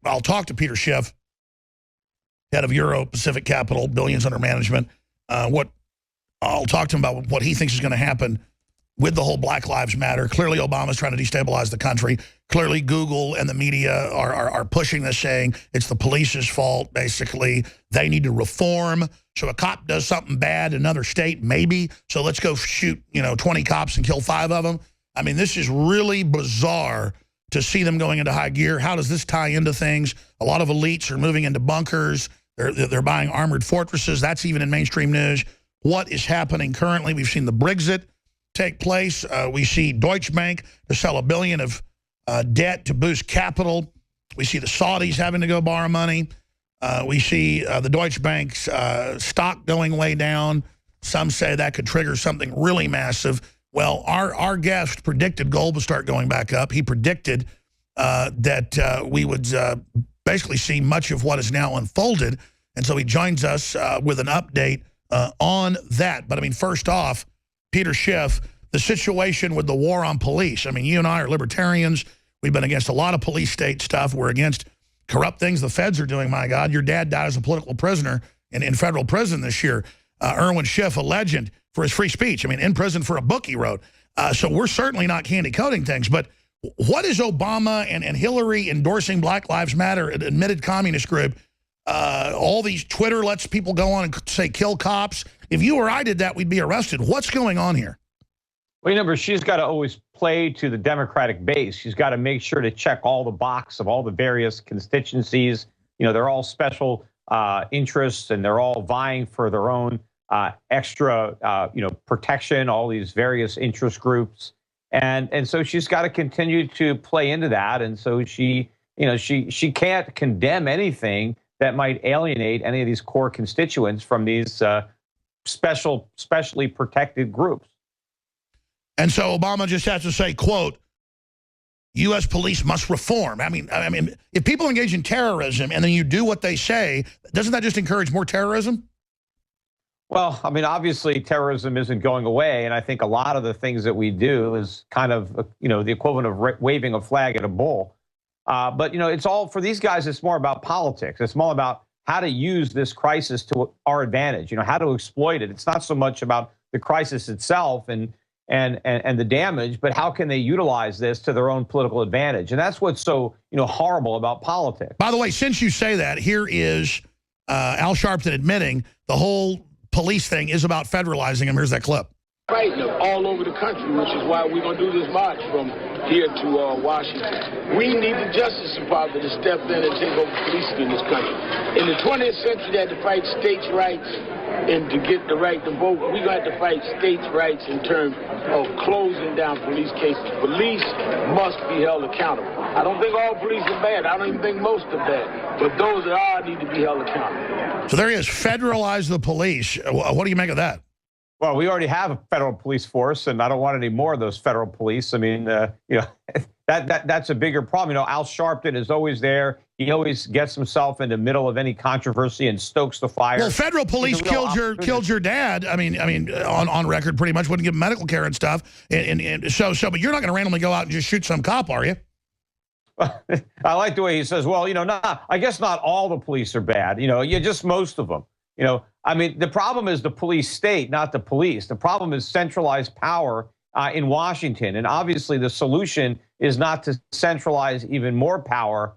I'll talk to Peter Schiff, head of Euro-Pacific Capital, billions under management. I'll talk to him about what he thinks is going to happen with the whole Black Lives Matter. Clearly, Obama's trying to destabilize the country. Clearly, Google and the media are pushing this, saying it's the police's fault, basically. They need to reform. So a cop does something bad in another state, maybe. So let's go shoot, 20 cops and kill 5 of them. I mean, this is really bizarre to see them going into high gear. How does this tie into things? A lot of elites are moving into bunkers. They're buying armored fortresses. That's even in mainstream news. What is happening currently? We've seen the Brexit take place. We see Deutsche Bank to sell $1 billion of debt to boost capital. We see the Saudis having to go borrow money. We see the Deutsche Bank's stock going way down. Some say that could trigger something really massive. Well, our guest predicted gold would start going back up. He predicted that we would basically see much of what is now unfolded. And so he joins us with an update on that. But I mean, first off, Peter Schiff, the situation with the war on police. I mean, you and I are libertarians. We've been against a lot of police state stuff. We're against corrupt things the feds are doing, my God. Your dad died as a political prisoner in federal prison this year. Irwin Schiff, a legend for his free speech. I mean, in prison for a book he wrote. So we're certainly not candy coating things. But what is Obama and Hillary endorsing Black Lives Matter, an admitted communist group? All these Twitter lets people go on and say kill cops. If you or I did that, we'd be arrested. What's going on here? Well, remember, she's got to always play to the Democratic base. She's got to make sure to check all the box of all the various constituencies. They're all special interests, and they're all vying for their own extra, protection, all these various interest groups. And so she's got to continue to play into that. And so she can't condemn anything that might alienate any of these core constituents from these specially protected groups. And so Obama just has to say, quote, U.S. police must reform. I mean, if people engage in terrorism and then you do what they say, doesn't that just encourage more terrorism? Well, I mean, obviously terrorism isn't going away. And I think a lot of the things that we do is kind of, the equivalent of waving a flag at a bull. But, it's all for these guys. It's more about politics. It's more about how to use this crisis to our advantage, how to exploit it. It's not so much about the crisis itself and the damage, but how can they utilize this to their own political advantage? And that's what's so, horrible about politics. By the way, since you say that, here is Al Sharpton admitting the whole police thing is about federalizing them. Here's that clip. Fighting them all over the country, which is why we're going to do this march from here to Washington. We need the Justice Department to step in and take over policing in this country. In the 20th century, they had to fight states' rights, and to get the right to vote, we're going to have to fight states' rights in terms of closing down police cases. Police must be held accountable. I don't think all police are bad. I don't even think most are bad. But those that are need to be held accountable. So there he is, federalize the police. What do you make of that? Well, we already have a federal police force, and I don't want any more of those federal police. I mean, that's a bigger problem. Al Sharpton is always there. He always gets himself in the middle of any controversy and stokes the fire. Well, federal police killed your dad. I mean, on record, pretty much wouldn't give him medical care and stuff. And so, but you're not going to randomly go out and just shoot some cop, are you? I like the way he says, well, I guess not all the police are bad. Just most of them. I mean, the problem is the police state, not the police. The problem is centralized power in Washington. And obviously the solution is not to centralize even more power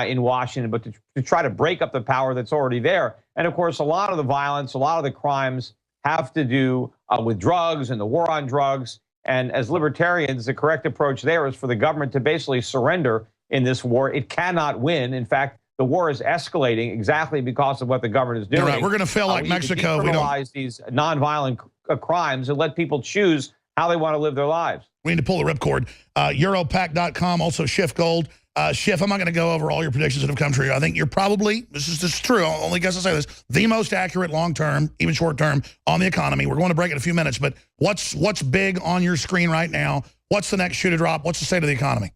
in Washington, but to try to break up the power that's already there. And of course, a lot of the violence, a lot of the crimes have to do with drugs and the war on drugs. And as libertarians, the correct approach there is for the government to basically surrender in this war. It cannot win. In fact, the war is escalating exactly because of what the government is doing. You're right. We're going to fail like Mexico. We decriminalize these nonviolent crimes and let people choose how they want to live their lives. We need to pull the ripcord. Europac.com, also Schiff Gold. Schiff, I'm not going to go over all your predictions that have come true. I think you're probably, this is true, I'll only guess to say this, the most accurate long-term, even short-term, on the economy. We're going to break in a few minutes, but what's big on your screen right now? What's the next shoe to drop? What's the state of the economy?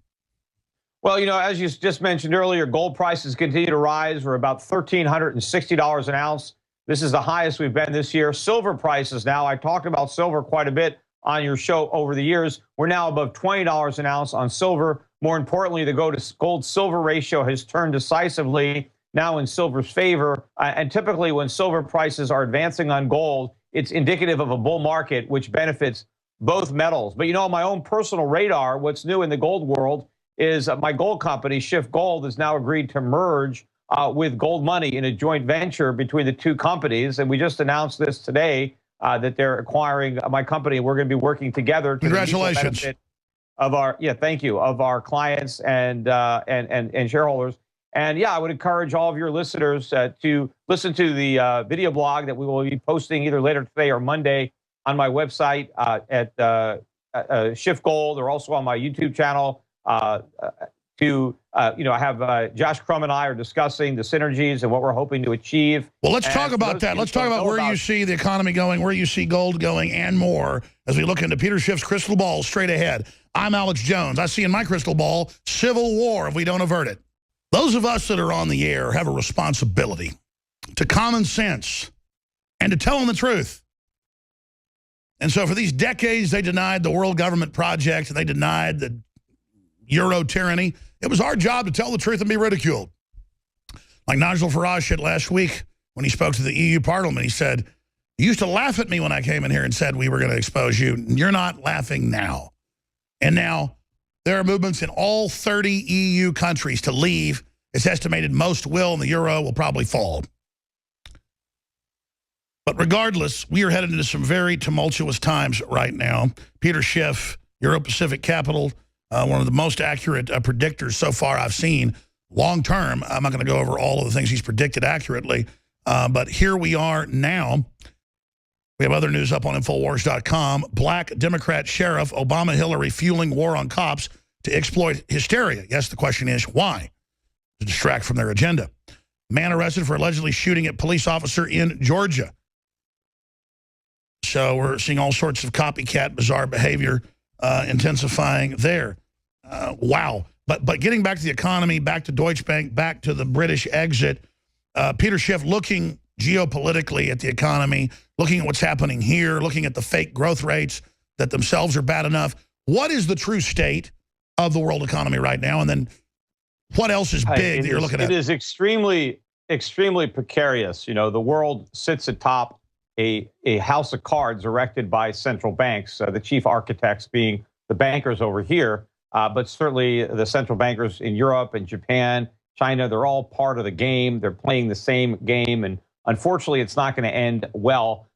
Well, as you just mentioned earlier, gold prices continue to rise. We're about $1,360 an ounce. This is the highest we've been this year. Silver prices now, I talked about silver quite a bit on your show over the years. We're now above $20 an ounce on silver. More importantly, the gold-silver ratio has turned decisively now in silver's favor. And typically when silver prices are advancing on gold, it's indicative of a bull market, which benefits both metals. But, on my own personal radar, what's new in the gold world is my gold company, Schiff Gold, has now agreed to merge with Gold Money in a joint venture between the two companies. And we just announced this today that they're acquiring my company. We're going to be working together. Congratulations. Of our, thank you, of our clients and shareholders. And I would encourage all of your listeners to listen to the video blog that we will be posting either later today or Monday on my website at Schiff Gold, or also on my YouTube channel. I have Josh Crum and I are discussing the synergies and what we're hoping to achieve. Well, let's talk about that. Let's talk about where you see the economy going, where you see gold going, and more as we look into Peter Schiff's crystal ball straight ahead. I'm Alex Jones. I see in my crystal ball civil war if we don't avert it. Those of us that are on the air have a responsibility to common sense and to telling the truth. And so for these decades, they denied the world government project and they denied the Euro tyranny. It was our job to tell the truth and be ridiculed. Like Nigel Farage said last week when he spoke to the EU Parliament, he said, "You used to laugh at me when I came in here and said we were going to expose you. You're not laughing now." And now there are movements in all 30 EU countries to leave. It's estimated most will, and the euro will probably fall. But regardless, we are headed into some very tumultuous times right now. Peter Schiff, Euro-Pacific Capital, one of the most accurate predictors so far I've seen. Long term, I'm not going to go over all of the things he's predicted accurately, but here we are now. We have other news up on Infowars.com. Black Democrat sheriff, Obama-Hillary fueling war on cops to exploit hysteria. Yes, the question is, why? To distract from their agenda. Man arrested for allegedly shooting at police officer in Georgia. So we're seeing all sorts of copycat, bizarre behavior intensifying there. Wow. But getting back to the economy, back to Deutsche Bank, back to the British exit, Peter Schiff looking geopolitically at the economy, looking at what's happening here, looking at the fake growth rates that themselves are bad enough. What is the true state of the world economy right now? And then what else is big that you're looking at? It is extremely, extremely precarious. The world sits atop a house of cards erected by central banks, the chief architects being the bankers over here, but certainly the central bankers in Europe and Japan, China, they're all part of the game. They're playing the same game, and unfortunately, it's not going to end well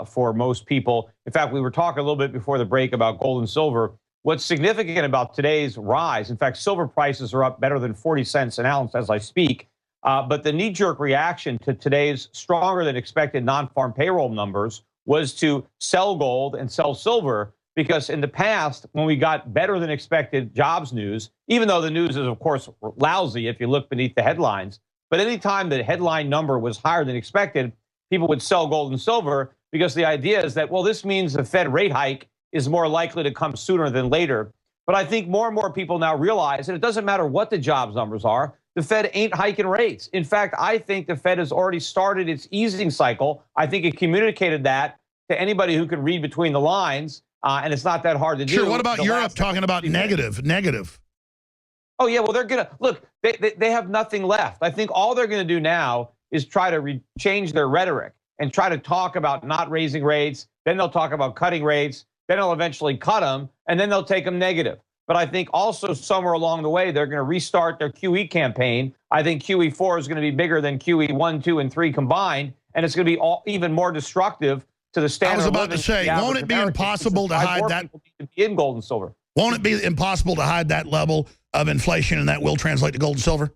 for most people. In fact, we were talking a little bit before the break about gold and silver. What's significant about today's rise, in fact, silver prices are up better than 40 cents an ounce as I speak, but the knee-jerk reaction to today's stronger than expected non-farm payroll numbers was to sell gold and sell silver, because in the past, when we got better than expected jobs news, even though the news is, of course, lousy if you look beneath the headlines, but anytime the headline number was higher than expected, people would sell gold and silver, because the idea is that, well, this means the Fed rate hike is more likely to come sooner than later. But I think more and more people now realize that it doesn't matter what the jobs numbers are, the Fed ain't hiking rates. In fact, I think the Fed has already started its easing cycle. I think it communicated that to anybody who could read between the lines, and it's not that hard to do. Sure, what about Europe talking about negative? Oh, yeah, well, they're going to, look, they have nothing left. I think all they're going to do now is try to change their rhetoric and try to talk about not raising rates. Then they'll talk about cutting rates. Then they'll eventually cut them, and then they'll take them negative. But I think also somewhere along the way, they're going to restart their QE campaign. I think QE4 is going to be bigger than QE 1, 2, and 3 combined, and it's going to be even more destructive to the standard. I was about to say, won't it be impossible to hide that? People need to be in gold and silver. Won't it be impossible to hide that level of inflation, and that will translate to gold and silver?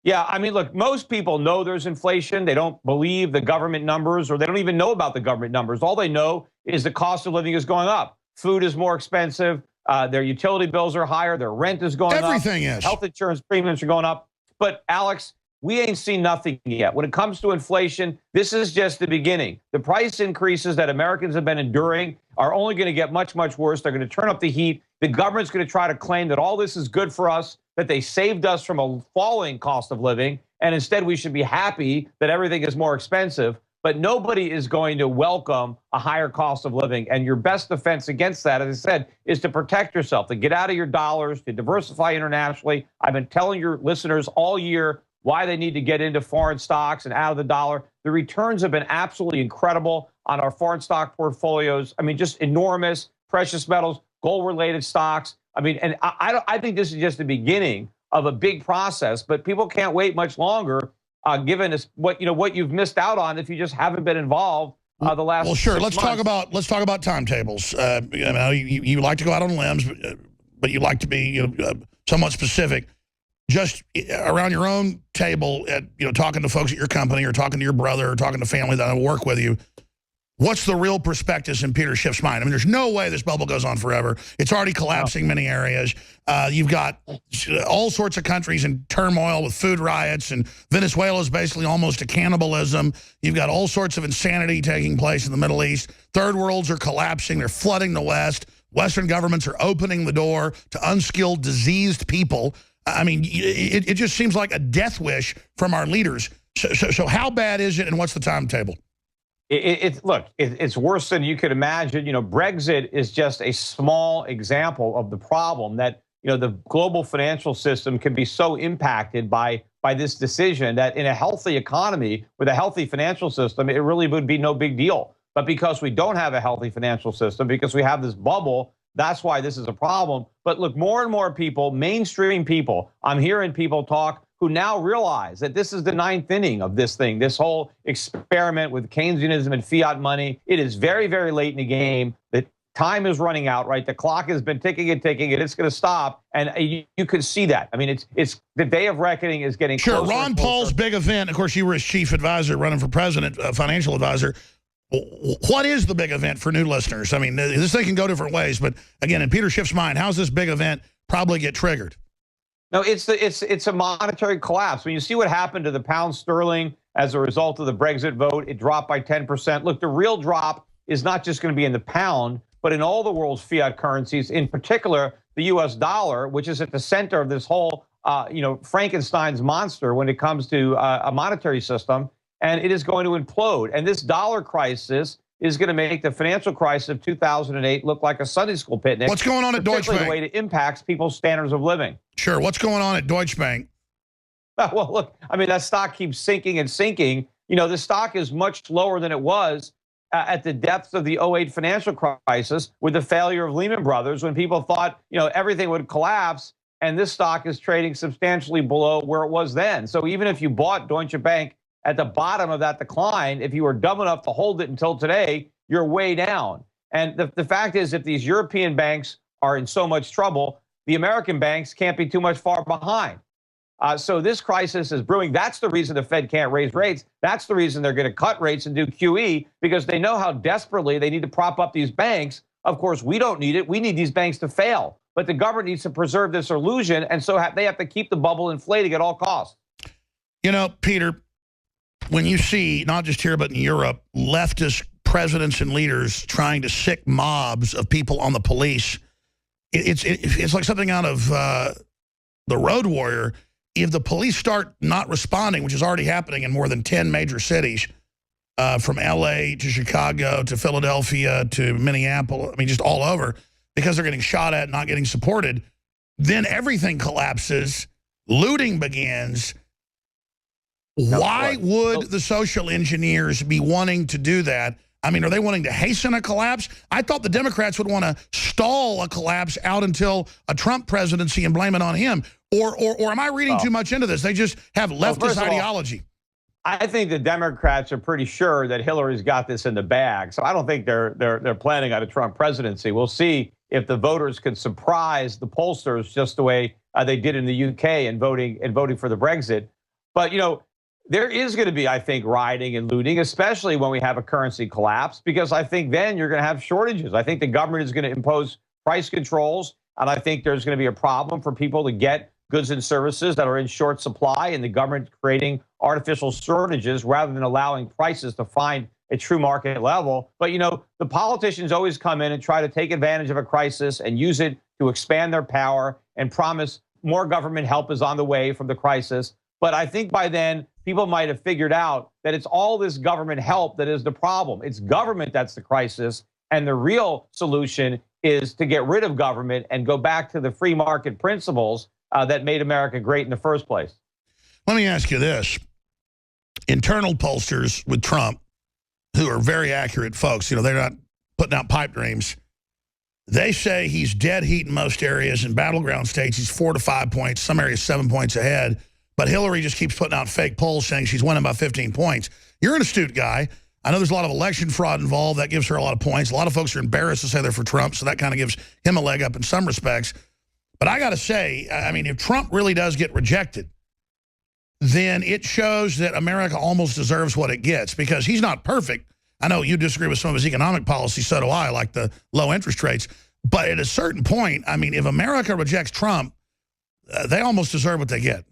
Yeah, I mean, look, most people know there's inflation. They don't believe the government numbers, or they don't even know about the government numbers. All they know is the cost of living is going up. Food is more expensive. Their utility bills are higher. Their rent is going up. Everything is. Health insurance premiums are going up. But, Alex, we ain't seen nothing yet. When it comes to inflation, this is just the beginning. The price increases that Americans have been enduring are only going to get much, much worse. They're going to turn up the heat. The government's going to try to claim that all this is good for us, that they saved us from a falling cost of living, and instead we should be happy that everything is more expensive. but nobody is going to welcome a higher cost of living. And your best defense against that, as I said, is to protect yourself, to get out of your dollars, to diversify internationally. I've been telling your listeners all year why they need to get into foreign stocks and out of the dollar. The returns have been absolutely incredible on our foreign stock portfolios. I mean, just enormous. Precious metals, gold-related stocks. I mean, and I think this is just the beginning of a big process, but people can't wait much longer. Given us what you've missed out on if you just haven't been involved the last. Well, sure. Let's months. talk about timetables. You like to go out on limbs, but you like to be somewhat specific. Just around your own table, talking to folks at your company, or talking to your brother, or talking to family that work with you. What's the real prospectus in Peter Schiff's mind? I mean, there's no way this bubble goes on forever. It's already collapsing many areas. You've got all sorts of countries in turmoil with food riots, and Venezuela is basically almost a cannibalism. You've got all sorts of insanity taking place in the Middle East. Third worlds are collapsing. They're flooding the West. Western governments are opening the door to unskilled, diseased people. I mean, it just seems like a death wish from our leaders. So how bad is it, and what's the timetable? It's worse than you could imagine. Brexit is just a small example of the problem that, the global financial system can be so impacted by this decision that in a healthy economy with a healthy financial system, it really would be no big deal. But because we don't have a healthy financial system, because we have this bubble, that's why this is a problem. But look, more and more people, mainstream people, I'm hearing people talk who now realize that this is the ninth inning of this thing, this whole experiment with Keynesianism and fiat money. It is very, very late in the game. The time is running out, right? The clock has been ticking and ticking, and it's going to stop. And you could see that. I mean, it's the day of reckoning is getting sure. Closer Ron and closer. Paul's big event. Of course, you were his chief advisor, running for president, financial advisor. What is the big event for new listeners? I mean, this thing can go different ways, but again, in Peter Schiff's mind, how's this big event probably get triggered? No, it's a monetary collapse. When you see what happened to the pound sterling as a result of the Brexit vote, it dropped by 10%. Look, the real drop is not just going to be in the pound, but in all the world's fiat currencies, in particular the U.S. dollar, which is at the center of this whole, Frankenstein's monster when it comes to a monetary system, and it is going to implode. And this dollar crisis is going to make the financial crisis of 2008 look like a Sunday school picnic. What's going on at Deutsche Bank? The way it impacts people's standards of living. Sure. What's going on at Deutsche Bank? Well, look, I mean, that stock keeps sinking and sinking. The stock is much lower than it was at the depths of the '08 financial crisis with the failure of Lehman Brothers, when people thought, everything would collapse, and this stock is trading substantially below where it was then. So even if you bought Deutsche Bank at the bottom of that decline, if you were dumb enough to hold it until today, you're way down. And the fact is, if these European banks are in so much trouble, the American banks can't be too much far behind. So this crisis is brewing. That's the reason the Fed can't raise rates. That's the reason they're going to cut rates and do QE, because they know how desperately they need to prop up these banks. Of course, we don't need it. We need these banks to fail. But the government needs to preserve this illusion, and so they have to keep the bubble inflating at all costs. Peter, when you see, not just here but in Europe, leftist presidents and leaders trying to sick mobs of people on the police, it's like something out of The Road Warrior. If the police start not responding, which is already happening in more than 10 major cities, from L.A. to Chicago to Philadelphia to Minneapolis, I mean, just all over, because they're getting shot at, not getting supported, then everything collapses, looting begins. Why would the social engineers be wanting to do that? I mean, are they wanting to hasten a collapse? I thought the Democrats would want to stall a collapse out until a Trump presidency and blame it on him. Or am I reading too much into this? They just have leftist ideology. I think the Democrats are pretty sure that Hillary's got this in the bag. So I don't think they're planning on a Trump presidency. We'll see if the voters can surprise the pollsters just the way they did in the UK in voting for the Brexit. But, there is going to be, I think, rioting and looting, especially when we have a currency collapse, because I think then you're going to have shortages. I think the government is going to impose price controls, and I think there's going to be a problem for people to get goods and services that are in short supply, and the government creating artificial shortages rather than allowing prices to find a true market level. But, the politicians always come in and try to take advantage of a crisis and use it to expand their power and promise more government help is on the way from the crisis. But I think by then, people might have figured out that it's all this government help that is the problem. It's government that's the crisis, and the real solution is to get rid of government and go back to the free market principles that made America great in the first place. Let me ask you this. Internal pollsters with Trump, who are very accurate folks, you know, they're not putting out pipe dreams. They say he's dead heat in most areas. In battleground states, he's 4 to 5 points, some areas 7 points ahead. But Hillary just keeps putting out fake polls saying she's winning by 15 points. You're an astute guy. I know there's a lot of election fraud involved. That gives her a lot of points. A lot of folks are embarrassed to say they're for Trump, so that kind of gives him a leg up in some respects. But I got to say, I mean, if Trump really does get rejected, then it shows that America almost deserves what it gets, because he's not perfect. I know you disagree with some of his economic policies, so do I, like the low interest rates. But at a certain point, I mean, if America rejects Trump, they almost deserve what they get.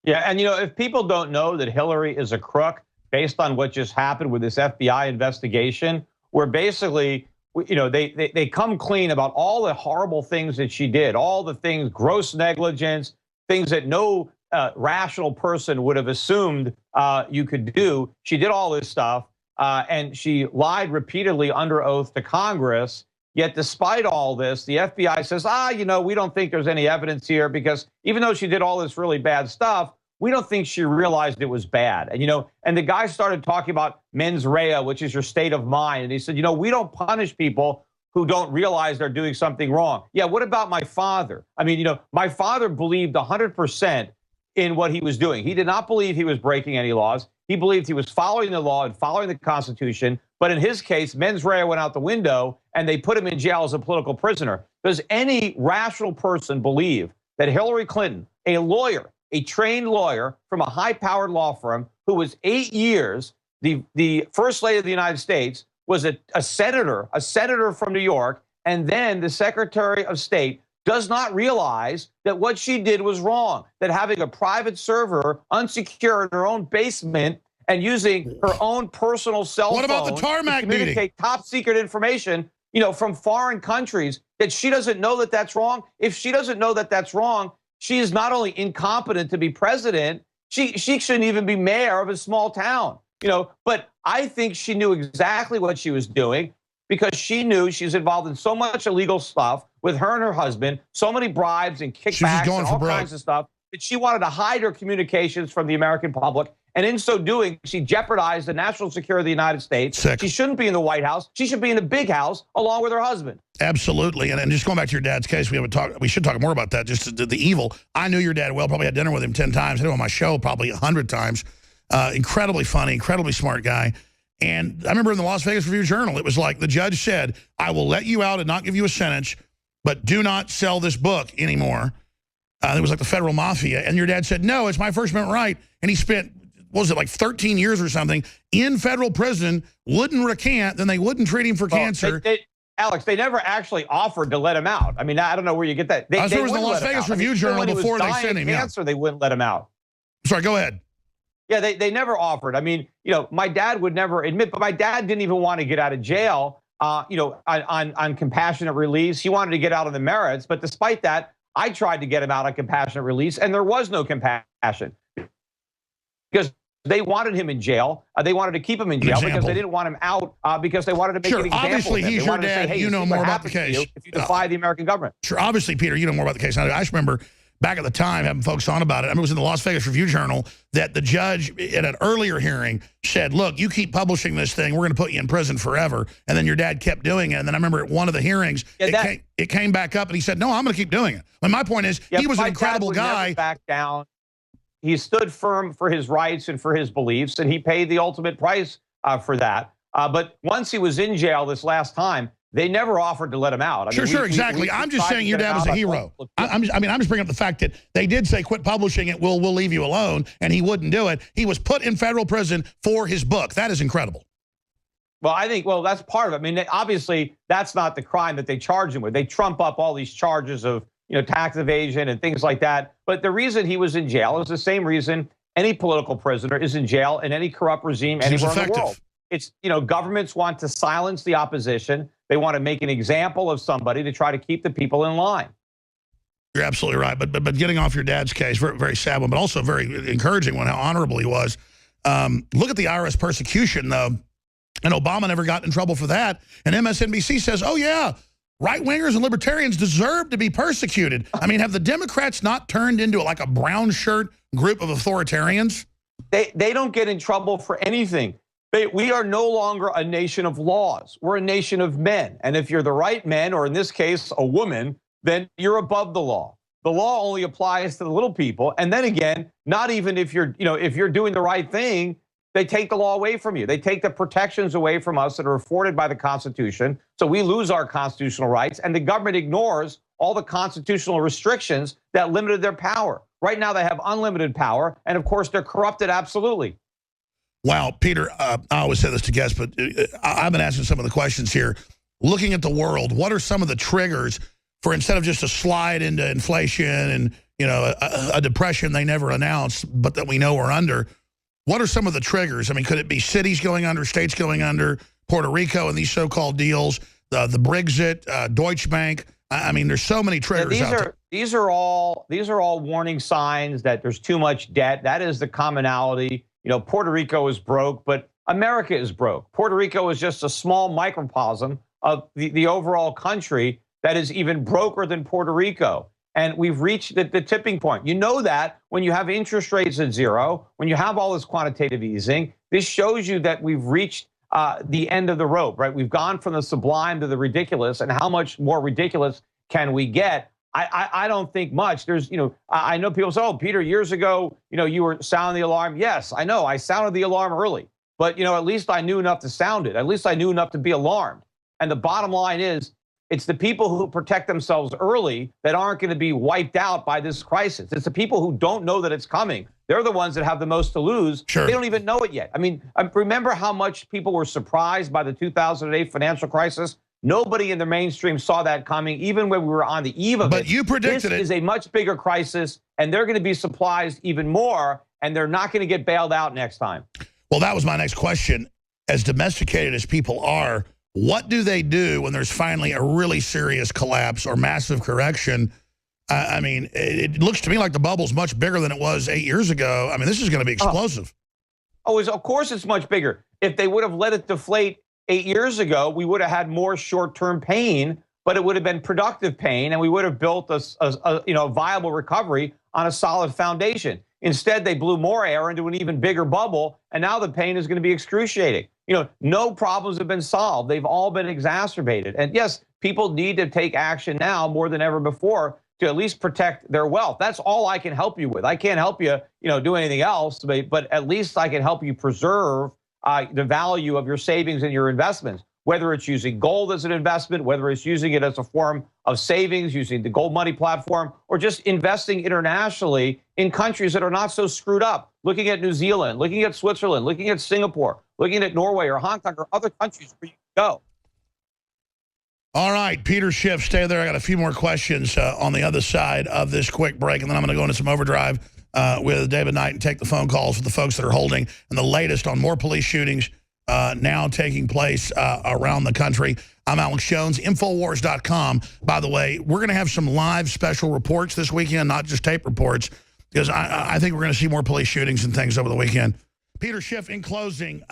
Yeah, and, you know, if people don't know that Hillary is a crook based on what just happened with this FBI investigation, where basically, you know, they come clean about all the horrible things that she did, all the things, gross negligence, things that no rational person would have assumed you could do. She did all this stuff, and she lied repeatedly under oath to Congress. Yet despite all this, the FBI says, you know, we don't think there's any evidence here, because even though she did all this really bad stuff, we don't think she realized it was bad. And, you know, and the guy started talking about mens rea, which is your state of mind. And he said, you know, we don't punish people who don't realize they're doing something wrong. Yeah, what about my father? I mean, you know, my father believed 100% in what he was doing. He did not believe he was breaking any laws. He believed he was following the law and following the Constitution. But in his case, mens rea went out the window, and they put him in jail as a political prisoner. Does any rational person believe that Hillary Clinton, a lawyer, a trained lawyer from a high-powered law firm who was 8 years the first lady of the United States, was a senator from New York, and then the Secretary of State, does not realize that what she did was wrong, that having a private server unsecured in her own basement and using her own personal cell phone What about the tarmac to communicate meeting? top secret information, you know, from foreign countries, that she doesn't know that that's wrong? If she doesn't know that that's wrong, she is not only incompetent to be president, she shouldn't even be mayor of a small town, you know. But I think she knew exactly what she was doing, because she knew she was involved in so much illegal stuff with her and her husband, so many bribes and kickbacks and all kinds of stuff, that she wanted to hide her communications from the American public. And in so doing, she jeopardized the national security of the United States. Sick. She shouldn't be in the White House. She should be in the big house along with her husband. Absolutely. And just going back to your dad's case, we should talk more about that, just the evil. I knew your dad well, probably had dinner with him 10 times, had him on my show probably 100 times. Incredibly funny, incredibly smart guy. And I remember in the Las Vegas Review-Journal, it was like the judge said, I will let you out and not give you a sentence, but do not sell this book anymore. It was like the federal mafia. And your dad said, no, it's my First Amendment right. And he spent, what was it, like 13 years or something in federal prison, wouldn't recant, then they wouldn't treat him for cancer. Alex, they never actually offered to let him out. I mean, I don't know where you get that. I was sure it was in the Las Vegas Review-Journal before they sent him. Cancer, they wouldn't let him out. Sorry, go ahead. Yeah, they never offered. I mean, you know, my dad would never admit, but my dad didn't even want to get out of jail, you know, on compassionate release. He wanted to get out on the merits. But despite that, I tried to get him out on compassionate release, and there was no compassion, because they wanted him in jail. They wanted to keep him in jail because they didn't want him out, because they wanted to make an example obviously of him. He's your dad. Say, hey, you know more about the case. If you defy the American government. Sure, obviously, Peter, you know more about the case. I just remember back at the time having folks on about it. I mean, it was in the Las Vegas Review-Journal that the judge at an earlier hearing said, look, you keep publishing this thing, we're going to put you in prison forever. And then your dad kept doing it. And then I remember at one of the hearings, it came back up and he said, no, I'm going to keep doing it. And my point is, he was an incredible guy. Never back down. He stood firm for his rights and for his beliefs, and he paid the ultimate price for that. But once he was in jail this last time, they never offered to let him out. I mean, exactly. I'm just saying your dad was a hero. I'm just bringing up the fact that they did say, quit publishing it, we'll leave you alone, and he wouldn't do it. He was put in federal prison for his book. That is incredible. Well, I think, that's part of it. I mean, obviously, that's not the crime that they charge him with. They trump up all these charges of, you know, tax evasion and things like that. But the reason he was in jail is the same reason any political prisoner is in jail in any corrupt regime anywhere in the world. It's, you know, governments want to silence the opposition. They want to make an example of somebody to try to keep the people in line. You're absolutely right. But getting off your dad's case, very, very sad one, but also very encouraging one, how honorable he was. Look at the IRS persecution, though. And Obama never got in trouble for that. And MSNBC says, oh, yeah, right-wingers and libertarians deserve to be persecuted. I mean, have the Democrats not turned into like a brown shirt group of authoritarians? They don't get in trouble for anything. We are no longer a nation of laws. We're a nation of men. And if you're the right man, or in this case, a woman, then you're above the law. The law only applies to the little people. And then again, not even if you're, if you're doing the right thing, they take the law away from you. They take the protections away from us that are afforded by the Constitution. So we lose our constitutional rights, and the government ignores all the constitutional restrictions that limited their power. Right now, they have unlimited power, and of course, they're corrupted absolutely. Wow, Peter, I always say this to guests, but I've been asking some of the questions here. Looking at the world, what are some of the triggers for, instead of just a slide into inflation and a depression they never announced, but that we know we're under? What are some of the triggers? I mean, could it be cities going under, states going under, Puerto Rico and these so-called deals, the Brexit, Deutsche Bank? I mean, there's so many triggers out there. These are all warning signs that there's too much debt. That is the commonality. Puerto Rico is broke, but America is broke. Puerto Rico is just a small microcosm of the overall country that is even broker than Puerto Rico. And we've reached the tipping point. You know that when you have interest rates at zero, when you have all this quantitative easing, this shows you that we've reached the end of the rope, right? We've gone from the sublime to the ridiculous, and how much more ridiculous can we get? I don't think much. There's, I know people say, oh, Peter, years ago, you were sounding the alarm. Yes, I know. I sounded the alarm early, but, at least I knew enough to sound it. At least I knew enough to be alarmed. And the bottom line is, it's the people who protect themselves early that aren't going to be wiped out by this crisis. It's the people who don't know that it's coming. They're the ones that have the most to lose. Sure. They don't even know it yet. I mean, remember how much people were surprised by the 2008 financial crisis? Nobody in the mainstream saw that coming, even when we were on the eve of it. But you predicted it. This is a much bigger crisis, and they're going to be surprised even more, and they're not going to get bailed out next time. Well, that was my next question. As domesticated as people are, what do they do when there's finally a really serious collapse or massive correction? I mean, it looks to me like the bubble's much bigger than it was 8 years ago. I mean, this is going to be explosive. Of course it's much bigger. If they would have let it deflate 8 years ago, we would have had more short-term pain, but it would have been productive pain, and we would have built a viable recovery on a solid foundation. Instead, they blew more air into an even bigger bubble, and now the pain is going to be excruciating. No problems have been solved. They've all been exacerbated. And yes, people need to take action now more than ever before to at least protect their wealth. That's all I can help you with. I can't help you, do anything else, but at least I can help you preserve the value of your savings and your investments, whether it's using gold as an investment, whether it's using it as a form of savings, using the gold money platform, or just investing internationally in countries that are not so screwed up, looking at New Zealand, looking at Switzerland, looking at Singapore, looking at Norway or Hong Kong or other countries where you can go. All right, Peter Schiff, stay there. I got a few more questions on the other side of this quick break, and then I'm going to go into some overdrive with David Knight and take the phone calls with the folks that are holding, and the latest on more police shootings now taking place around the country. I'm Alex Jones, Infowars.com. By the way, we're going to have some live special reports this weekend, not just tape reports, because I think we're going to see more police shootings and things over the weekend. Peter Schiff, in closing,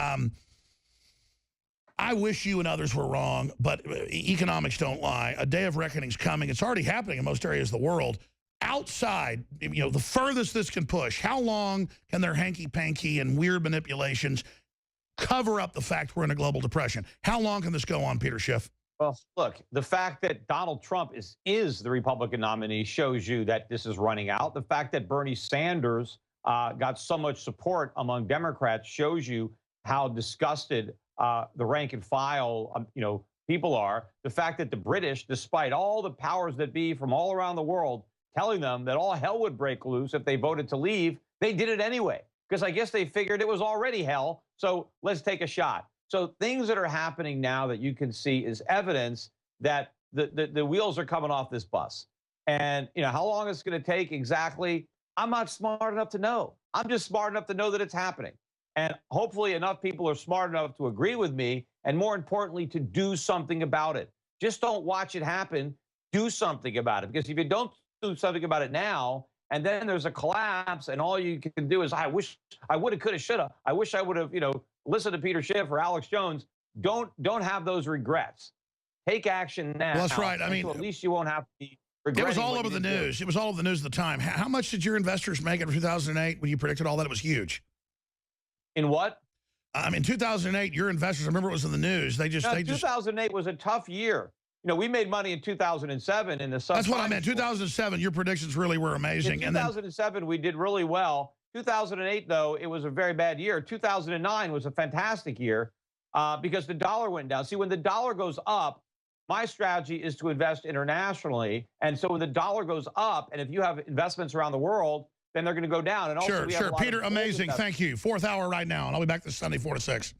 I wish you and others were wrong, but economics don't lie. A day of reckoning's coming. It's already happening in most areas of the world. Outside, the furthest this can push, how long can their hanky-panky and weird manipulations cover up the fact we're in a global depression? How long can this go on, Peter Schiff? Well, look, the fact that Donald Trump is the Republican nominee shows you that this is running out. The fact that Bernie Sanders got so much support among Democrats shows you how disgusted the rank and file, people are. The fact that the British, despite all the powers that be from all around the world telling them that all hell would break loose if they voted to leave, they did it anyway, because I guess they figured it was already hell. So let's take a shot. So things that are happening now that you can see is evidence that the wheels are coming off this bus. And how long it's going to take exactly, I'm not smart enough to know. I'm just smart enough to know that it's happening. And hopefully enough people are smart enough to agree with me, and more importantly, to do something about it. Just don't watch it happen. Do something about it. Because if you don't do something about it now, and then there's a collapse, and all you can do is, I wish I would have, could have, should have. I wish I would have, listened to Peter Schiff or Alex Jones. Don't have those regrets. Take action now. Well, that's right. I mean, so at least you won't have to be regretting. It was all over the news. It was all over the news at the time. How much did your investors make in 2008 when you predicted all that? It was huge. In what? In 2008, your investors, I remember it was in the news. 2008 was a tough year. We made money in 2007 in the subprime. That's what I meant. 2007, your predictions really were amazing. In 2007, we did really well. 2008, though, it was a very bad year. 2009 was a fantastic year because the dollar went down. See, when the dollar goes up, my strategy is to invest internationally. And so when the dollar goes up, and if you have investments around the world, then they're going to go down. And also sure. Peter, amazing. Thank you. Fourth hour right now, and I'll be back this Sunday, 4 to 6.